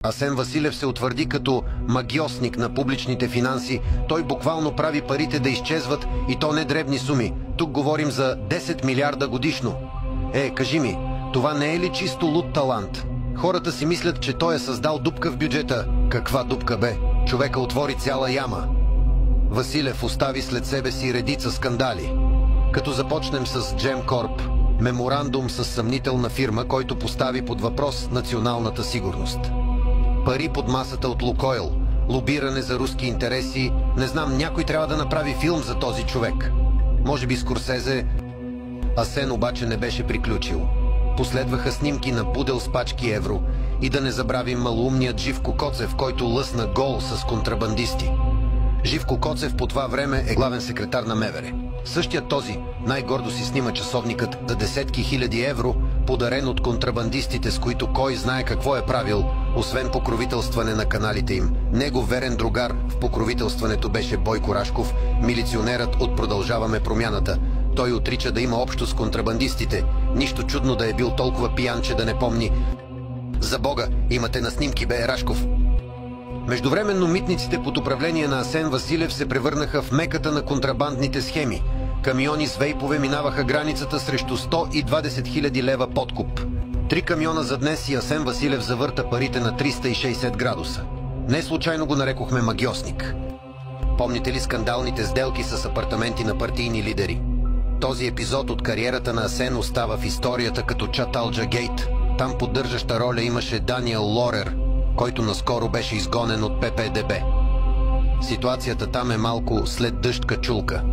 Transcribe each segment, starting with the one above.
Асен Василев се утвърди като магьосник на публичните финанси. Той буквално прави парите да изчезват, и то не дребни суми. Тук говорим за 10 милиарда годишно. Кажи ми, това не е ли чисто луд талант? Хората си мислят, че той е създал дупка в бюджета. Каква дупка бе? Човека отвори цяла яма. Василев остави след себе си редица скандали. Като започнем с Gemcorp, меморандум с съмнителна фирма, който постави под въпрос националната сигурност. Пари под масата от Лукойл, лобиране за руски интереси. Не знам, някой трябва да направи филм за този човек. Може би Скорсезе. Асен обаче не беше приключил. Последваха снимки на пудел с пачки евро. И да не забравим малоумният Живко Коцев, който лъсна гол с контрабандисти. Живко Коцев по това време е главен секретар на МВР. Същият този най-гордо си снима часовникът за десетки хиляди евро, подарен от контрабандистите, с които кой знае какво е правил, освен покровителстване на каналите им. Негов верен другар в покровителстването беше Бойко Рашков, милиционерът от Продължаваме промяната. Той отрича да има общо с контрабандистите. Нищо чудно да е бил толкова пиян, че да не помни. За Бога, имате на снимки, бе, Рашков. Междувременно митниците под управление на Асен Василев се превърнаха в меката на контрабандните схеми. Камиони с вейпове минаваха границата срещу 120 хиляди лева подкуп. 3 камиона за днес и Асен Василев завърта парите на 360 градуса. Не случайно го нарекохме магьосник. Помните ли скандалните сделки с апартаменти на партийни лидери? Този епизод от кариерата на Асен остава в историята като Чаталджа Гейт. Там поддържаща роля имаше Даниел Лорер, който наскоро беше изгонен от ППДБ. Ситуацията там е малко след дъжд качулка.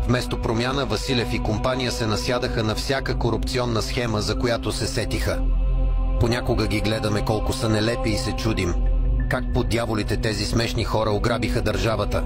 Вместо промяна, Василев и компания се насядаха на всяка корупционна схема, за която се сетиха. Понякога ги гледаме колко са нелепи и се чудим как по дяволите тези смешни хора ограбиха държавата.